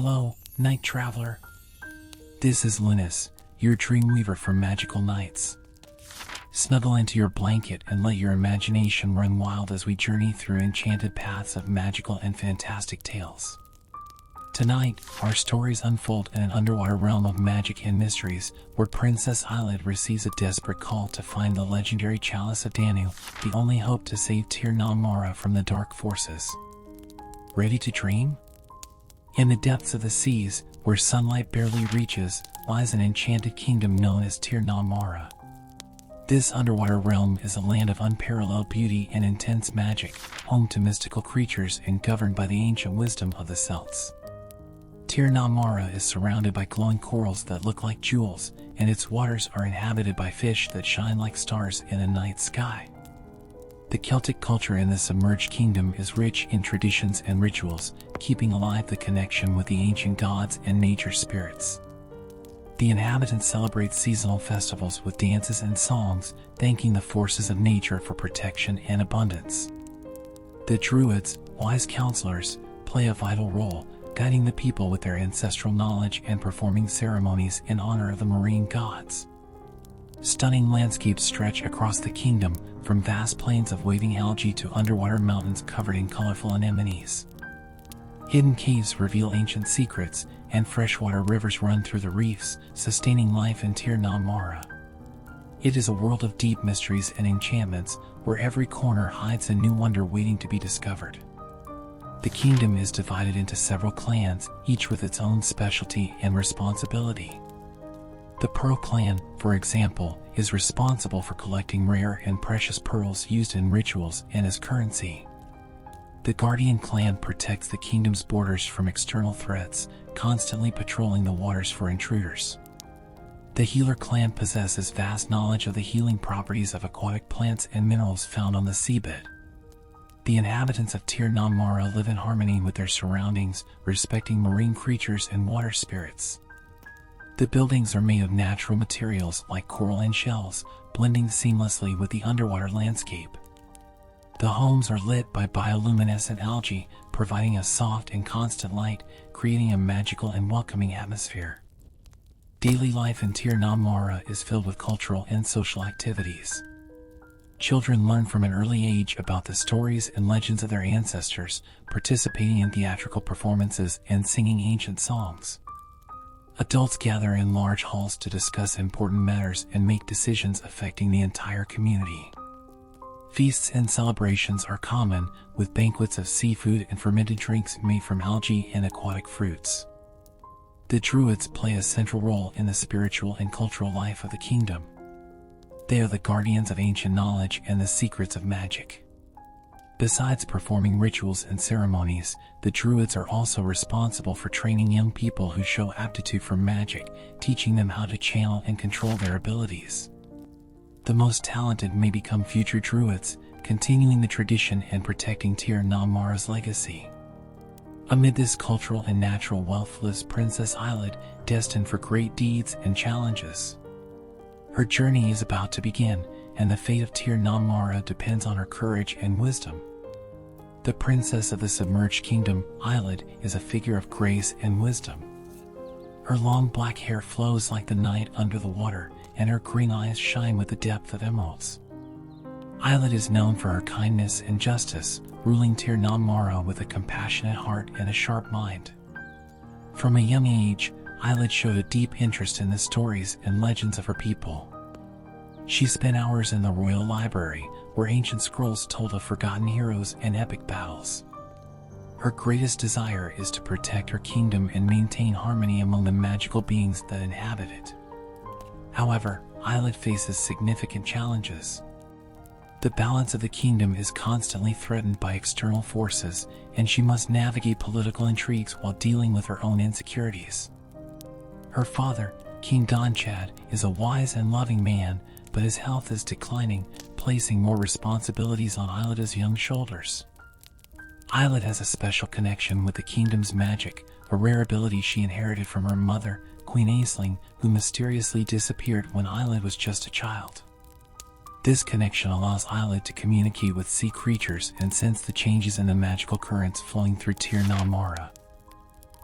Hello, night traveler. This is Linus, your dreamweaver from Magical Nights. Snuggle into your blanket and let your imagination run wild as we journey through enchanted paths of magical and fantastic tales. Tonight, our stories unfold in an underwater realm of magic and mysteries, where Princess Ailid receives a desperate call to find the legendary Chalice of Danu, the only hope to save Tir na Mara from the dark forces. Ready to dream? In the depths of the seas, where sunlight barely reaches, lies an enchanted kingdom known as Tir na Mara. This underwater realm is a land of unparalleled beauty and intense magic, home to mystical creatures and governed by the ancient wisdom of the Celts. Tir na Mara is surrounded by glowing corals that look like jewels, and its waters are inhabited by fish that shine like stars in a night sky. The Celtic culture in the submerged kingdom is rich in traditions and rituals, keeping alive the connection with the ancient gods and nature spirits. The inhabitants celebrate seasonal festivals with dances and songs, thanking the forces of nature for protection and abundance. The Druids, wise counselors, play a vital role, guiding the people with their ancestral knowledge and performing ceremonies in honor of the marine gods. Stunning landscapes stretch across the kingdom, from vast plains of waving algae to underwater mountains covered in colorful anemones. Hidden caves reveal ancient secrets, and freshwater rivers run through the reefs, sustaining life in Tir na Mara. It is a world of deep mysteries and enchantments, where every corner hides a new wonder waiting to be discovered. The kingdom is divided into several clans, each with its own specialty and responsibility. The Pearl Clan, for example, is responsible for collecting rare and precious pearls used in rituals and as currency. The Guardian Clan protects the kingdom's borders from external threats, constantly patrolling the waters for intruders. The Healer Clan possesses vast knowledge of the healing properties of aquatic plants and minerals found on the seabed. The inhabitants of Tir na Mara live in harmony with their surroundings, respecting marine creatures and water spirits. The buildings are made of natural materials like coral and shells, blending seamlessly with the underwater landscape. The homes are lit by bioluminescent algae, providing a soft and constant light, creating a magical and welcoming atmosphere. Daily life in Tir na Mara is filled with cultural and social activities. Children learn from an early age about the stories and legends of their ancestors, participating in theatrical performances and singing ancient songs. Adults gather in large halls to discuss important matters and make decisions affecting the entire community. Feasts and celebrations are common, with banquets of seafood and fermented drinks made from algae and aquatic fruits. The Druids play a central role in the spiritual and cultural life of the kingdom. They are the guardians of ancient knowledge and the secrets of magic. Besides performing rituals and ceremonies, the Druids are also responsible for training young people who show aptitude for magic, teaching them how to channel and control their abilities. The most talented may become future Druids, continuing the tradition and protecting Tir na Mara's legacy. Amid this cultural and natural wealth lives Princess Ailid, destined for great deeds and challenges. Her journey is about to begin, and the fate of Tir na Mara depends on her courage and wisdom. The princess of the submerged kingdom, Ailid, is a figure of grace and wisdom. Her long black hair flows like the night under the water, and her green eyes shine with the depth of emeralds. Ailid is known for her kindness and justice, ruling Tir na Mara with a compassionate heart and a sharp mind. From a young age, Ailid showed a deep interest in the stories and legends of her people. She spent hours in the royal library, where ancient scrolls told of forgotten heroes and epic battles. Her greatest desire is to protect her kingdom and maintain harmony among the magical beings that inhabit it. However, Ailid faces significant challenges. The balance of the kingdom is constantly threatened by external forces, and she must navigate political intrigues while dealing with her own insecurities. Her father, King Donchad, is a wise and loving man, but his health is declining, placing more responsibilities on Ailid's young shoulders. Ailid has a special connection with the kingdom's magic, a rare ability she inherited from her mother, Queen Aisling, who mysteriously disappeared when Ailid was just a child. This connection allows Ailid to communicate with sea creatures and sense the changes in the magical currents flowing through Tir na Mara.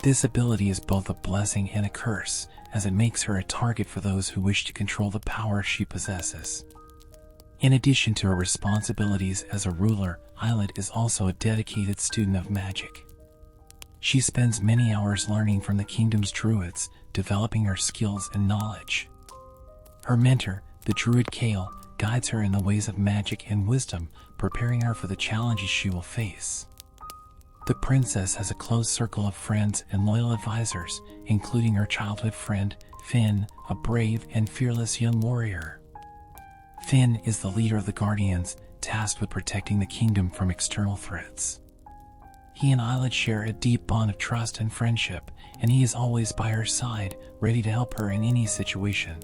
This ability is both a blessing and a curse, as it makes her a target for those who wish to control the power she possesses. In addition to her responsibilities as a ruler, Eilid is also a dedicated student of magic. She spends many hours learning from the kingdom's druids, developing her skills and knowledge. Her mentor, the druid Kale, guides her in the ways of magic and wisdom, preparing her for the challenges she will face. The princess has a close circle of friends and loyal advisors, including her childhood friend, Finn, a brave and fearless young warrior. Finn is the leader of the Guardians, tasked with protecting the kingdom from external threats. He and Eilid share a deep bond of trust and friendship, and he is always by her side, ready to help her in any situation.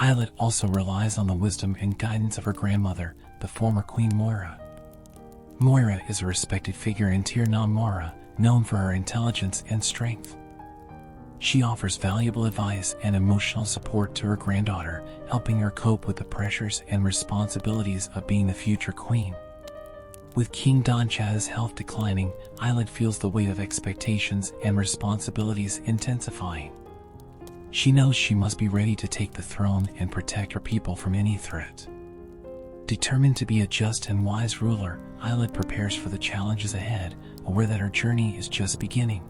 Eilid also relies on the wisdom and guidance of her grandmother, the former Queen Moira. Moira is a respected figure in Tir na Mara, known for her intelligence and strength. She offers valuable advice and emotional support to her granddaughter, helping her cope with the pressures and responsibilities of being the future queen. With King Donchad's health declining, Eilid feels the weight of expectations and responsibilities intensifying. She knows she must be ready to take the throne and protect her people from any threat. Determined to be a just and wise ruler, Eilid prepares for the challenges ahead, aware that her journey is just beginning.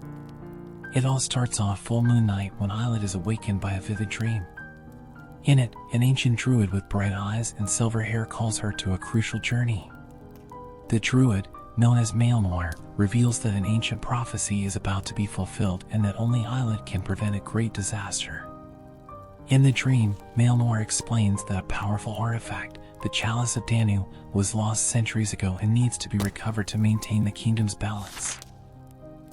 It all starts on a full moon night when Eilid is awakened by a vivid dream. In it, an ancient druid with bright eyes and silver hair calls her to a crucial journey. The druid, known as Maelmor, reveals that an ancient prophecy is about to be fulfilled and that only Eilid can prevent a great disaster. In the dream, Maelmor explains that a powerful artifact, the Chalice of Danu, was lost centuries ago and needs to be recovered to maintain the kingdom's balance.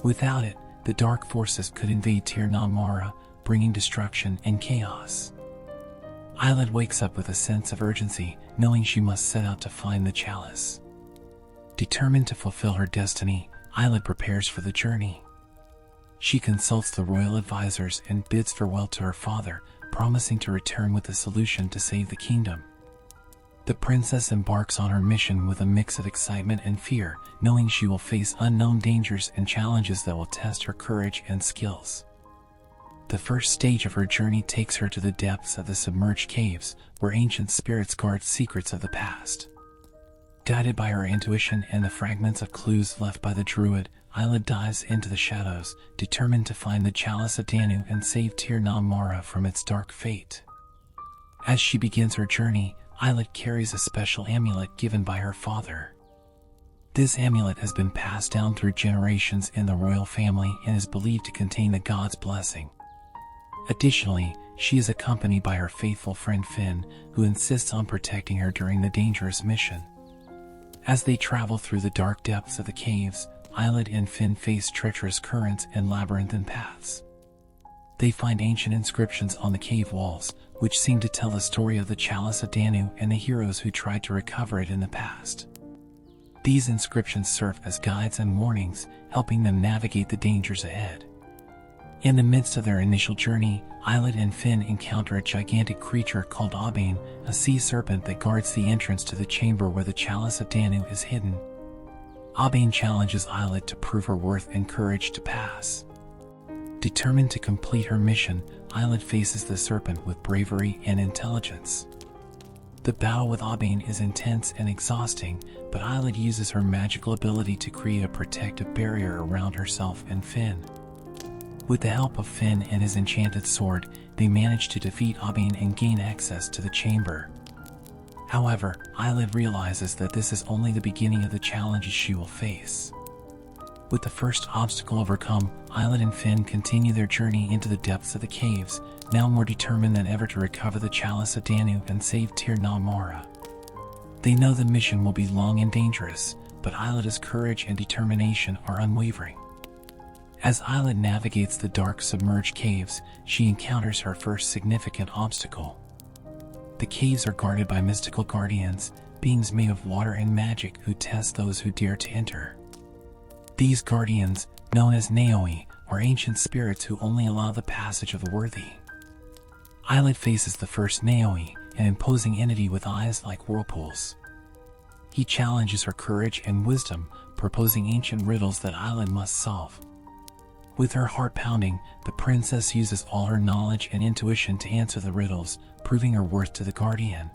Without it, the dark forces could invade Tir na Mara, bringing destruction and chaos. Eilid wakes up with a sense of urgency, knowing she must set out to find the chalice. Determined to fulfill her destiny, Eilid prepares for the journey. She consults the royal advisors and bids farewell to her father, promising to return with a solution to save the kingdom. The princess embarks on her mission with a mix of excitement and fear, knowing she will face unknown dangers and challenges that will test her courage and skills. The first stage of her journey takes her to the depths of the submerged caves, where ancient spirits guard secrets of the past. Guided by her intuition and the fragments of clues left by the druid, Eilid dives into the shadows, determined to find the Chalice of Danu and save Tir na Mara from its dark fate. As she begins her journey, Eilid carries a special amulet given by her father. This amulet has been passed down through generations in the royal family and is believed to contain the god's blessing. Additionally, she is accompanied by her faithful friend Finn, who insists on protecting her during the dangerous mission. As they travel through the dark depths of the caves, Eilid and Finn face treacherous currents and labyrinthine paths. They find ancient inscriptions on the cave walls, which seem to tell the story of the Chalice of Danu and the heroes who tried to recover it in the past. These inscriptions serve as guides and warnings, helping them navigate the dangers ahead. In the midst of their initial journey, Eilid and Finn encounter a gigantic creature called Aubane, a sea serpent that guards the entrance to the chamber where the Chalice of Danu is hidden. Aubane challenges Eilid to prove her worth and courage to pass. Determined to complete her mission, Eilid faces the serpent with bravery and intelligence. The battle with Aubane is intense and exhausting, but Eilid uses her magical ability to create a protective barrier around herself and Finn. With the help of Finn and his enchanted sword, they manage to defeat Aubane and gain access to the chamber. However, Eilid realizes that this is only the beginning of the challenges she will face. With the first obstacle overcome, Eilid and Finn continue their journey into the depths of the caves, now more determined than ever to recover the Chalice of Danu and save Tir na Mara. They know the mission will be long and dangerous, but Eilid's courage and determination are unwavering. As Eilid navigates the dark submerged caves, she encounters her first significant obstacle. The caves are guarded by mystical guardians, beings made of water and magic who test those who dare to enter. These guardians, known as Naoi, are ancient spirits who only allow the passage of the worthy. Eilid faces the first Naoi, an imposing entity with eyes like whirlpools. He challenges her courage and wisdom, proposing ancient riddles that Eilid must solve. With her heart pounding, the princess uses all her knowledge and intuition to answer the riddles, proving her worth to the Guardian.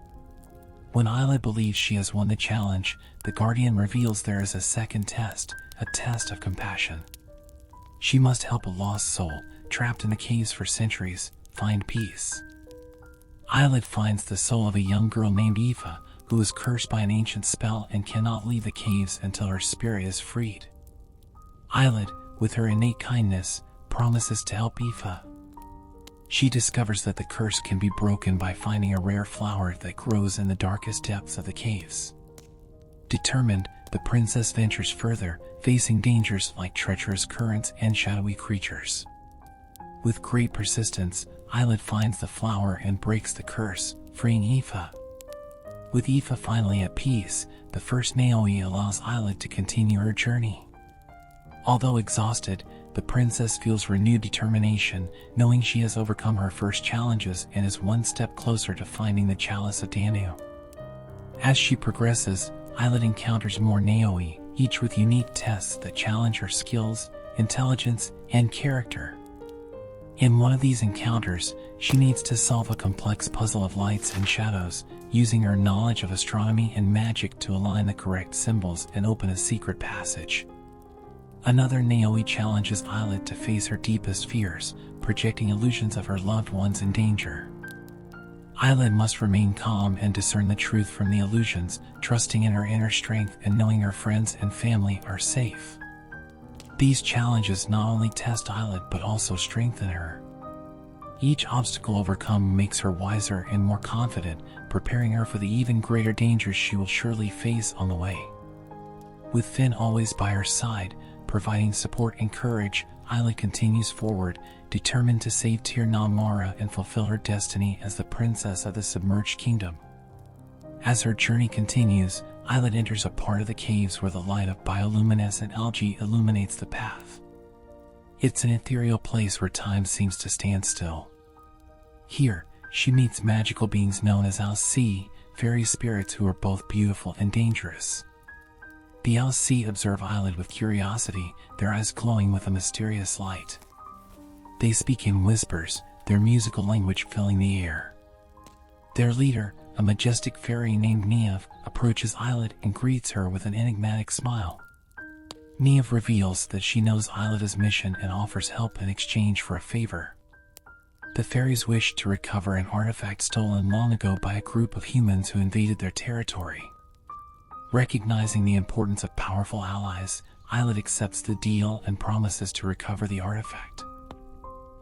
When Isla believes she has won the challenge, the Guardian reveals there is a second test, a test of compassion. She must help a lost soul, trapped in the caves for centuries, find peace. Isla finds the soul of a young girl named Aoife, who is cursed by an ancient spell and cannot leave the caves until her spirit is freed. Isla, with her innate kindness, promises to help Aoife. She discovers that the curse can be broken by finding a rare flower that grows in the darkest depths of the caves. Determined, the princess ventures further, facing dangers like treacherous currents and shadowy creatures. With great persistence, Isla finds the flower and breaks the curse, freeing Aoife. With Aoife finally at peace, the first Naoi allows Isla to continue her journey. Although exhausted, the princess feels renewed determination, knowing she has overcome her first challenges and is one step closer to finding the Chalice of Danu. As she progresses, Isla encounters more Naoi, each with unique tests that challenge her skills, intelligence, and character. In one of these encounters, she needs to solve a complex puzzle of lights and shadows, using her knowledge of astronomy and magic to align the correct symbols and open a secret passage. Another Naoi challenges Isla to face her deepest fears, projecting illusions of her loved ones in danger. Isla must remain calm and discern the truth from the illusions, trusting in her inner strength and knowing her friends and family are safe. These challenges not only test Isla but also strengthen her. Each obstacle overcome makes her wiser and more confident, preparing her for the even greater dangers she will surely face on the way. With Finn always by her side, providing support and courage, Isla continues forward, determined to save Tir na Mara and fulfill her destiny as the princess of the submerged kingdom. As her journey continues, Isla enters a part of the caves where the light of bioluminescent algae illuminates the path. It's an ethereal place where time seems to stand still. Here, she meets magical beings known as Alcee, fairy spirits who are both beautiful and dangerous. The Alcee observe Isla with curiosity, their eyes glowing with a mysterious light. They speak in whispers, their musical language filling the air. Their leader, a majestic fairy named Niamh, approaches Isla and greets her with an enigmatic smile. Niamh reveals that she knows Isla's mission and offers help in exchange for a favor. The fairies wish to recover an artifact stolen long ago by a group of humans who invaded their territory. Recognizing the importance of powerful allies, Isla accepts the deal and promises to recover the artifact.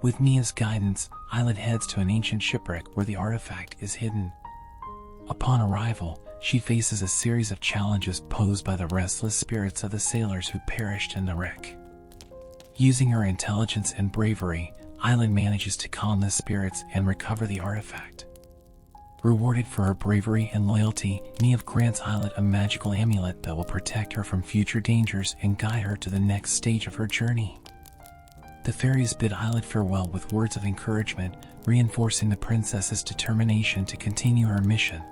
With Niamh's guidance, Isla heads to an ancient shipwreck where the artifact is hidden. Upon arrival, she faces a series of challenges posed by the restless spirits of the sailors who perished in the wreck. Using her intelligence and bravery, Isla manages to calm the spirits and recover the artifact. Rewarded for her bravery and loyalty, Niamh grants Isla a magical amulet that will protect her from future dangers and guide her to the next stage of her journey. The fairies bid Isla farewell with words of encouragement, reinforcing the princess's determination to continue her mission.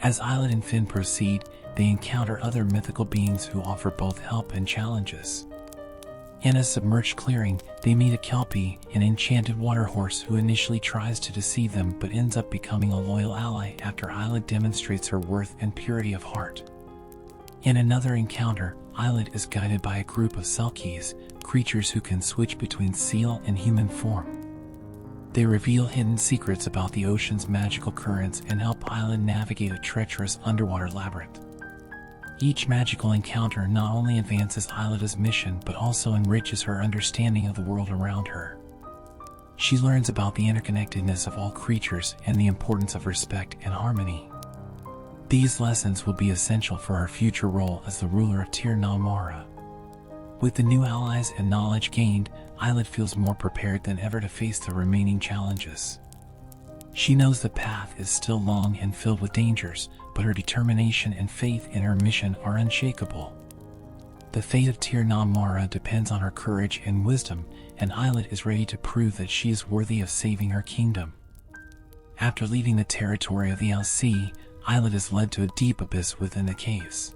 As Isla and Finn proceed, they encounter other mythical beings who offer both help and challenges. In a submerged clearing, they meet a Kelpie, an enchanted water horse who initially tries to deceive them but ends up becoming a loyal ally after Isla demonstrates her worth and purity of heart. In another encounter, Isla is guided by a group of Selkies, creatures who can switch between seal and human form. They reveal hidden secrets about the ocean's magical currents and help Isla navigate a treacherous underwater labyrinth. Each magical encounter not only advances Isla's mission but also enriches her understanding of the world around her. She learns about the interconnectedness of all creatures and the importance of respect and harmony. These lessons will be essential for her future role as the ruler of Tir na Mara. With the new allies and knowledge gained, Isla feels more prepared than ever to face the remaining challenges. She knows the path is still long and filled with dangers, but her determination and faith in her mission are unshakable. The fate of Tir na Mara depends on her courage and wisdom, and Isla is ready to prove that she is worthy of saving her kingdom. After leaving the territory of the Alcee, Isla is led to a deep abyss within the caves.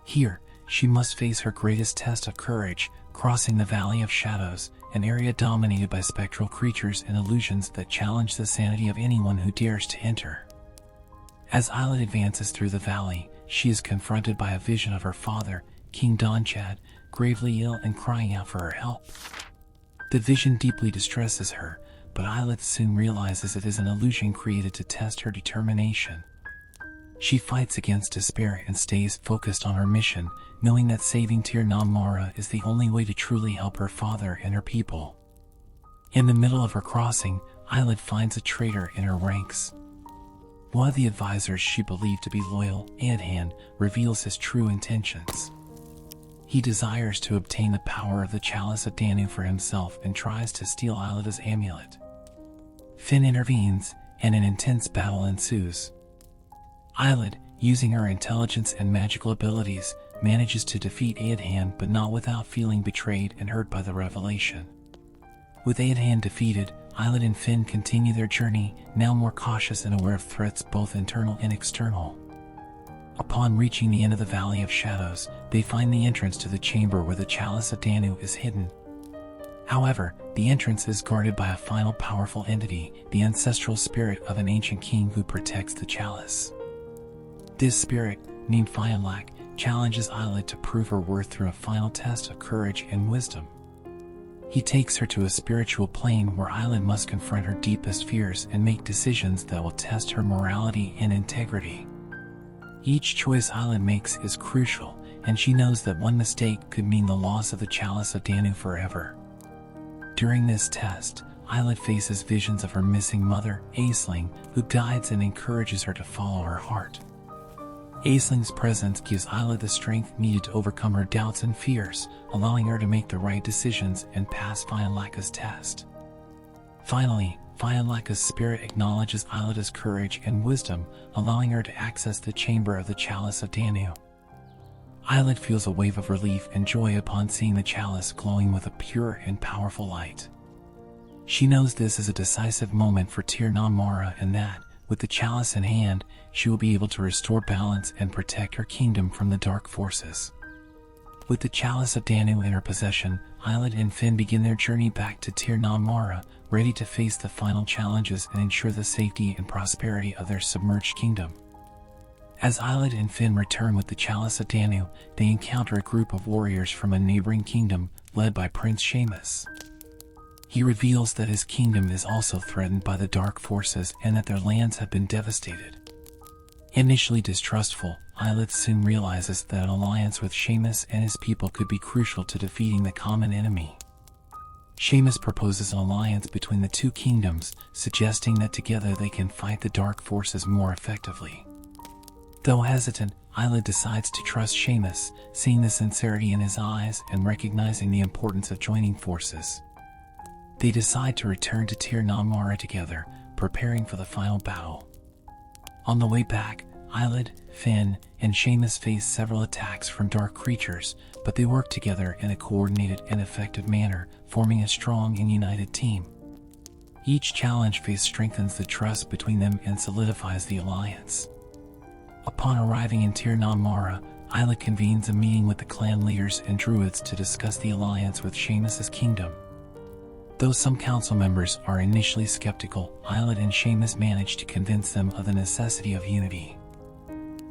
Here, she must face her greatest test of courage, crossing the Valley of Shadows, an area dominated by spectral creatures and illusions that challenge the sanity of anyone who dares to enter. As Islet advances through the valley, she is confronted by a vision of her father, King Donchad, gravely ill and crying out for her help. The vision deeply distresses her, but Islet soon realizes it is an illusion created to test her determination. She fights against despair and stays focused on her mission, knowing that saving Tir na Mara is the only way to truly help her father and her people. In the middle of her crossing, Islet finds a traitor in her ranks. One of the advisors she believed to be loyal, Eadhan, reveals his true intentions. He desires to obtain the power of the Chalice of Danu for himself and tries to steal Islet's amulet. Finn intervenes, and an intense battle ensues. Islet, using her intelligence and magical abilities, manages to defeat Eadhan, but not without feeling betrayed and hurt by the revelation. With Eadhan defeated, Islet and Finn continue their journey, now more cautious and aware of threats both internal and external. Upon reaching the end of the Valley of Shadows, they find the entrance to the chamber where the Chalice of Danu is hidden. However, the entrance is guarded by a final powerful entity, the ancestral spirit of an ancient king who protects the chalice. This spirit, named Fionlak, challenges Islet to prove her worth through a final test of courage and wisdom. He takes her to a spiritual plane where Islet must confront her deepest fears and make decisions that will test her morality and integrity. Each choice Islet makes is crucial, and she knows that one mistake could mean the loss of the Chalice of Danu forever. During this test, Islet faces visions of her missing mother, Aisling, who guides and encourages her to follow her heart. Aisling's presence gives Islet the strength needed to overcome her doubts and fears, allowing her to make the right decisions and pass Fionlaka's test. Finally, Fionlaka's spirit acknowledges Islet's courage and wisdom, allowing her to access the chamber of the Chalice of Danu. Islet feels a wave of relief and joy upon seeing the chalice glowing with a pure and powerful light. She knows this is a decisive moment for Tir na Mara and that, with the chalice in hand, she will be able to restore balance and protect her kingdom from the dark forces. With the Chalice of Danu in her possession, Islet and Finn begin their journey back to Tir na Mara, ready to face the final challenges and ensure the safety and prosperity of their submerged kingdom. As Islet and Finn return with the Chalice of Danu, they encounter a group of warriors from a neighboring kingdom, led by Prince Seamus. He reveals that his kingdom is also threatened by the dark forces and that their lands have been devastated. Initially distrustful, Islet soon realizes that an alliance with Seamus and his people could be crucial to defeating the common enemy. Seamus proposes an alliance between the two kingdoms, suggesting that together they can fight the dark forces more effectively. Though hesitant, Islet decides to trust Seamus, seeing the sincerity in his eyes and recognizing the importance of joining forces. They decide to return to Tir na Mara together, preparing for the final battle. On the way back, Islet, Finn, and Seamus face several attacks from dark creatures, but they work together in a coordinated and effective manner, forming a strong and united team. Each challenge faced strengthens the trust between them and solidifies the alliance. Upon arriving in Tir na Mara, Islet convenes a meeting with the clan leaders and druids to discuss the alliance with Seamus's kingdom. Though some council members are initially skeptical, Islet and Seamus manage to convince them of the necessity of unity.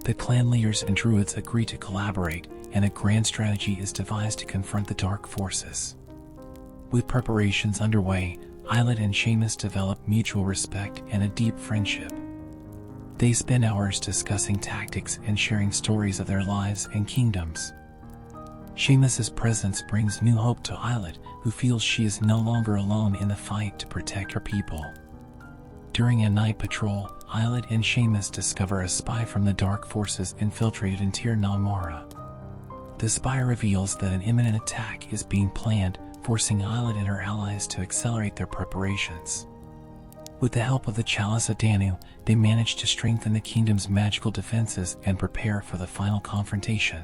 The clan leaders and druids agree to collaborate, and a grand strategy is devised to confront the dark forces. With preparations underway, Islet and Seamus develop mutual respect and a deep friendship. They spend hours discussing tactics and sharing stories of their lives and kingdoms. Seamus's presence brings new hope to Islet, who feels she is no longer alone in the fight to protect her people. During a night patrol, Islet and Seamus discover a spy from the dark forces infiltrated in Tir na Mara. The spy reveals that an imminent attack is being planned, forcing Islet and her allies to accelerate their preparations. With the help of the Chalice of Danu, they manage to strengthen the kingdom's magical defenses and prepare for the final confrontation.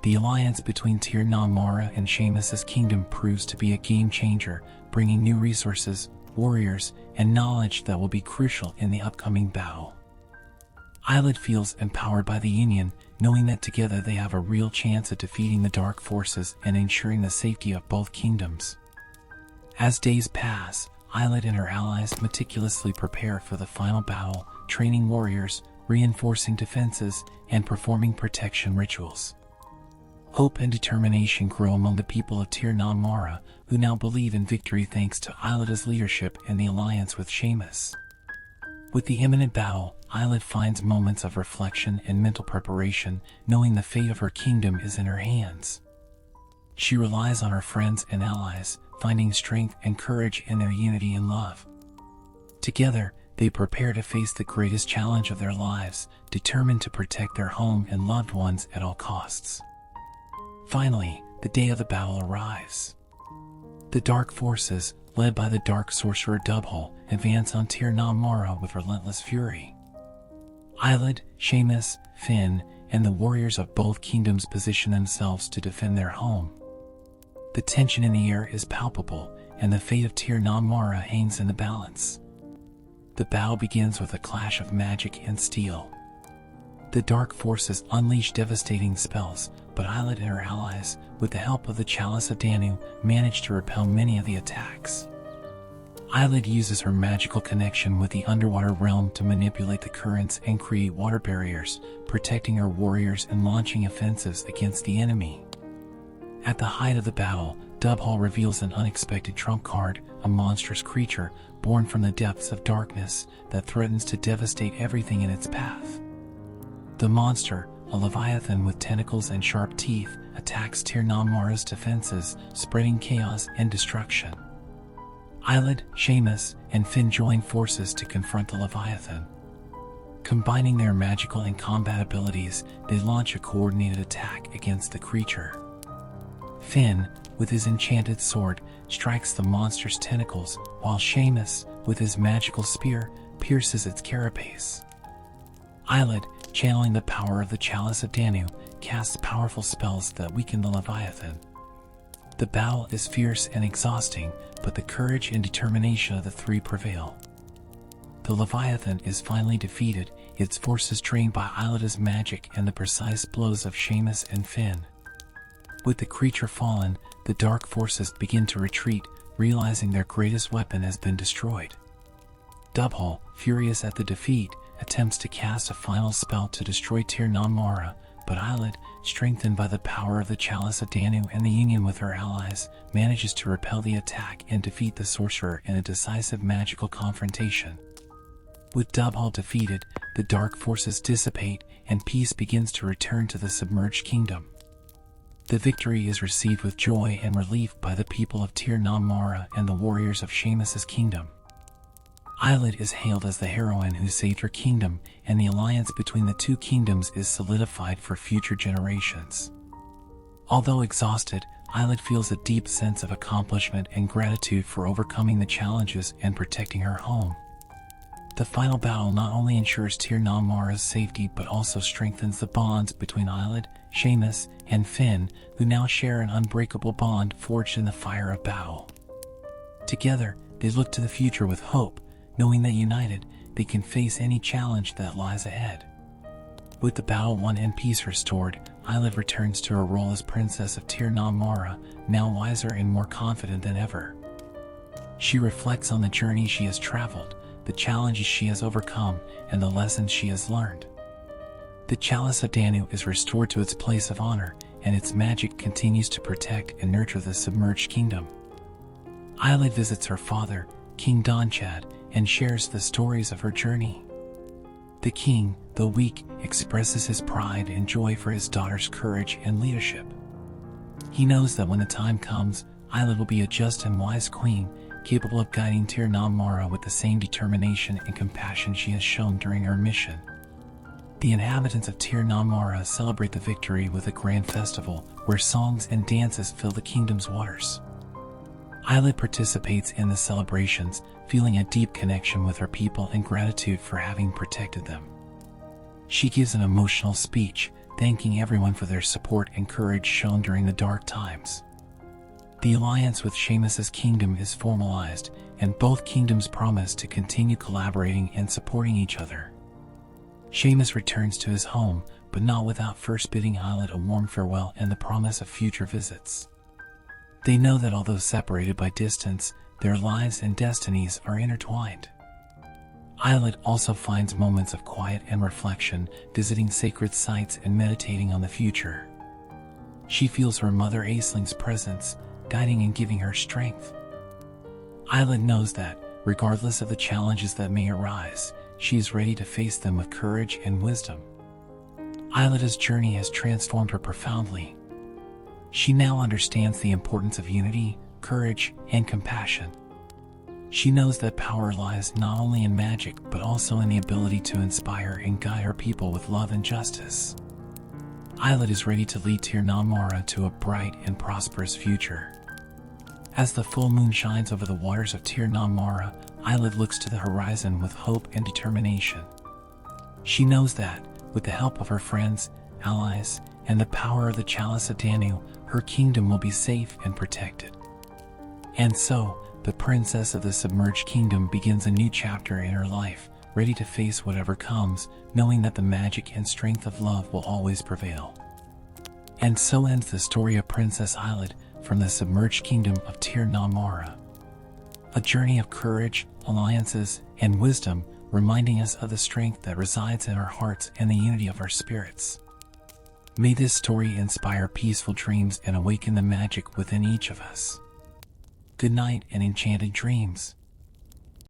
The alliance between Tir na Mara and Seamus's kingdom proves to be a game changer, bringing new resources, warriors, and knowledge that will be crucial in the upcoming battle. Islet feels empowered by the Union, knowing that together they have a real chance at defeating the dark forces and ensuring the safety of both kingdoms. As days pass, Islet and her allies meticulously prepare for the final battle, training warriors, reinforcing defenses, and performing protection rituals. Hope and determination grow among the people of Tir Na Mara, who now believe in victory thanks to Islet's leadership and the alliance with Seamus. With the imminent battle, Islet finds moments of reflection and mental preparation, knowing the fate of her kingdom is in her hands. She relies on her friends and allies, finding strength and courage in their unity and love. Together, they prepare to face the greatest challenge of their lives, determined to protect their home and loved ones at all costs. Finally, the day of the battle arrives. The dark forces, led by the dark sorcerer Dubhol, advance on Tir Na Mara with relentless fury. Islet, Seamus, Finn, and the warriors of both kingdoms position themselves to defend their home. The tension in the air is palpable, and the fate of Tir Na Mara hangs in the balance. The battle begins with a clash of magic and steel. The dark forces unleash devastating spells, but Islet and her allies, with the help of the Chalice of Danu, manage to repel many of the attacks. Islet uses her magical connection with the underwater realm to manipulate the currents and create water barriers, protecting her warriors and launching offensives against the enemy. At the height of the battle, Dubhol reveals an unexpected trump card, a monstrous creature born from the depths of darkness that threatens to devastate everything in its path. The monster, a leviathan with tentacles and sharp teeth, attacks Tir Na Mara's defenses, spreading chaos and destruction. Islet, Seamus, and Finn join forces to confront the leviathan. Combining their magical and combat abilities, they launch a coordinated attack against the creature. Finn, with his enchanted sword, strikes the monster's tentacles, while Seamus, with his magical spear, pierces its carapace. Islet, channeling the power of the Chalice of Danu, casts powerful spells that weaken the leviathan. The battle is fierce and exhausting, but the courage and determination of the three prevail. The leviathan is finally defeated, its forces drained by Islet's magic and the precise blows of Seamus and Finn. With the creature fallen, the dark forces begin to retreat, realizing their greatest weapon has been destroyed. Dubhol, furious at the defeat, attempts to cast a final spell to destroy Tir Na Mara, but Islet, strengthened by the power of the Chalice of Danu and the union with her allies, manages to repel the attack and defeat the sorcerer in a decisive magical confrontation. With Dubhol defeated, the dark forces dissipate and peace begins to return to the submerged kingdom. The victory is received with joy and relief by the people of Tir Na Mara and the warriors of Seamus's kingdom. Islet is hailed as the heroine who saved her kingdom, and the alliance between the two kingdoms is solidified for future generations. Although exhausted, Islet feels a deep sense of accomplishment and gratitude for overcoming the challenges and protecting her home. The final battle not only ensures Tir Na Mara's safety but also strengthens the bonds between Islet, Seamus, and Finn, who now share an unbreakable bond forged in the fire of battle. Together, they look to the future with hope, knowing that united, they can face any challenge that lies ahead. With the battle won and peace restored, Islet returns to her role as Princess of Tir Na Mara, now wiser and more confident than ever. She reflects on the journey she has traveled, the challenges she has overcome, and the lessons she has learned. The Chalice of Danu is restored to its place of honor, and its magic continues to protect and nurture the submerged kingdom. Islet visits her father, King Donchad, and shares the stories of her journey. The king, though weak, expresses his pride and joy for his daughter's courage and leadership. He knows that when the time comes, Islet will be a just and wise queen, capable of guiding Tir Na Mara with the same determination and compassion she has shown during her mission. The inhabitants of Tir Na Mara celebrate the victory with a grand festival where songs and dances fill the kingdom's waters. Islet participates in the celebrations, feeling a deep connection with her people and gratitude for having protected them. She gives an emotional speech, thanking everyone for their support and courage shown during the dark times. The alliance with Seamus's kingdom is formalized, and both kingdoms promise to continue collaborating and supporting each other. Seamus returns to his home, but not without first bidding Islet a warm farewell and the promise of future visits. They know that although separated by distance, their lives and destinies are intertwined. Islet also finds moments of quiet and reflection, visiting sacred sites and meditating on the future. She feels her mother Aisling's presence, guiding and giving her strength. Islet knows that, regardless of the challenges that may arise, she is ready to face them with courage and wisdom. Islet's journey has transformed her profoundly. She now understands the importance of unity, courage, and compassion. She knows that power lies not only in magic but also in the ability to inspire and guide her people with love and justice. Islet is ready to lead Tir na Mora to a bright and prosperous future. As the full moon shines over the waters of Tir na Mora, Islet looks to the horizon with hope and determination. She knows that, with the help of her friends, allies, and the power of the Chalice of Danu, her kingdom will be safe and protected. And so, the princess of the submerged kingdom begins a new chapter in her life, ready to face whatever comes, knowing that the magic and strength of love will always prevail. And so ends the story of Princess Islet from the submerged kingdom of Tir na Mora. A journey of courage, alliances, and wisdom, reminding us of the strength that resides in our hearts and the unity of our spirits. May this story inspire peaceful dreams and awaken the magic within each of us. Good night and enchanted dreams.